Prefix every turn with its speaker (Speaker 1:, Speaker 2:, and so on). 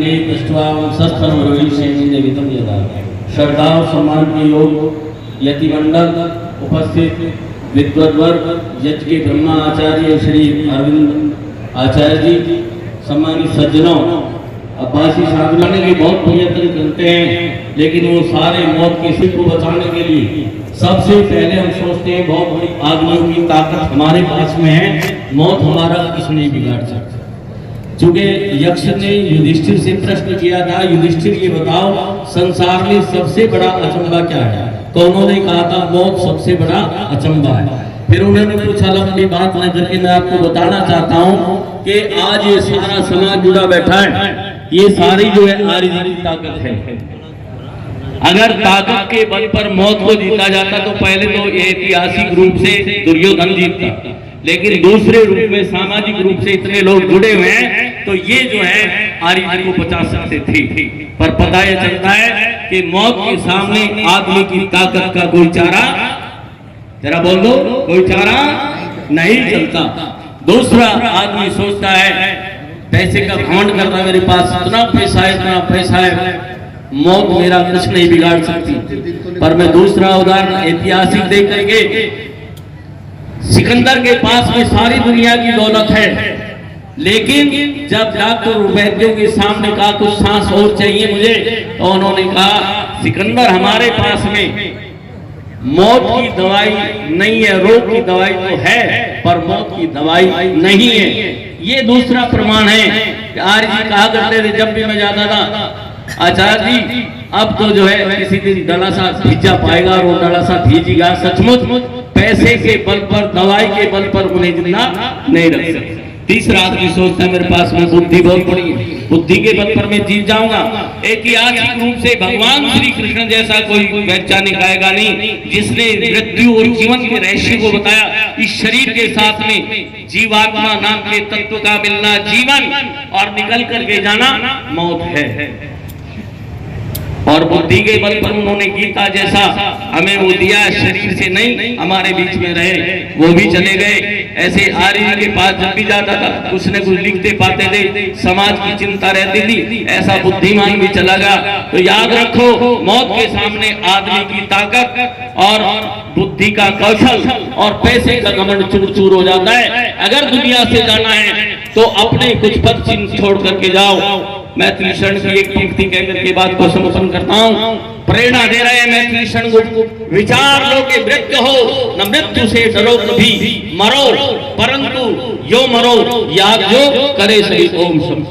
Speaker 1: के दृष्ट्वा शस्त्रवितम यदा श्रद्धा और सम्मान के योग यतिमंडल उपस्थित विद्वद्वर्ग यज्ञ के ब्रह्मा आचार्य श्री अरविंद आचार्य जी, सम्मानित सज्जनों, अब्बासी साहब के बहुत प्रयत्न करते हैं, लेकिन वो सारे मौत के सिर को बचाने के लिए सबसे पहले हम सोचते हैं बहुत बड़ी आदमियों की ताकत हमारे पास में है, मौत हमारा कुछ नहीं बिगाड़ सकता। चूंकि यक्ष ने युधिष्ठिर से प्रश्न किया था, युधिष्ठिर ये बताओ संसार में सबसे बड़ा अचंबा क्या है, तो उन्होंने कहा था मौत सबसे बड़ा अचंबा है। फिर उन्होंने पूछा, लंबी बात न करके मैं आपको बताना चाहता हूँ कि आज ये सारा समाज जुड़ा बैठा है, ये सारी जो है आर्य की ताकत है। अगर ताकत के बल पर मौत को जीता जाता तो पहले तो ऐतिहासिक रूप से दुर्योधन जीतता, लेकिन दूसरे रूप में सामाजिक रूप से इतने लोग जुड़े हुए हैं तो ये जो है आर्य को बचा सकते थे। पर पता यह चलता है कि मौत के सामने आदमी की ताकत का कोई चारा, जरा बोल दो, कोई चारा नहीं चलता। दूसरा आदमी सोचता है, पैसे का घमंड करता, मेरे पास इतना पैसा है, इतना पैसा है, मौत मेरा कुछ नहीं बिगाड़ सकती। पर मैं दूसरा उदाहरण ऐतिहासिक देख करके, सिकंदर के पास में सारी दुनिया की दौलत है, लेकिन जब डॉक्टर वैद्यों के सामने कहा कुछ सांस और चाहिए मुझे, तो उन्होंने कहा सिकंदर हमारे पास में मौत की दवाई नहीं है, रोग की दवाई तो है पर मौत की दवाई नहीं है। ये दूसरा प्रमाण है कि आर्य जी कहा करते थे जब भी मैं जाता था, आचार्य जी अब तो जो है किसी दिन डला सा भीजा पाएगा और वो डला सा भीजेगा। सचमुच पैसे के बल पर, दवाई के बल पर उन्हें जिंदा नहीं रख सकते। तीसरा आदमी सोचता है मेरे पास में बुद्धि बहुत बड़ी है, बुद्धि के बल पर मैं जीत जाऊंगा। ऐतिहासिक रूप से भगवान श्री कृष्ण जैसा कोई वैज्ञानिक आएगा नहीं जिसने मृत्यु और जीवन के रहस्य को बताया। इस शरीर के साथ में जीवात्मा नाम के तत्व का मिलना जीवन और निकल करके जाना मौत है। और बुद्धि के बल पर उन्होंने गीता जैसा हमें वो दिया, शरीर से नहीं हमारे बीच में रहे, वो भी चले गए। ऐसे आर्य के पास जब भी जाता था कुछ न कुछ लिखते पाते थे, समाज की चिंता रहती थी, ऐसा बुद्धिमान भी चला गया। तो याद रखो, मौत के सामने आदमी की ताकत और बुद्धि का कौशल और पैसे का घमंड चूर चूर हो जाता है। अगर दुनिया से जाना है तो अपने कुछ पद चिन्ह छोड़ करके जाओ। मैथिली शरण की एक पंक्ति कहकर के बात को समापन करता हूँ। प्रेरणा दे रहे हैं मैथिली शरण को, विचार लो कि मृत्यु हो न मृत्यु से डरो कभी, मरो परंतु यो मरो याद जो करे सही ओम शम।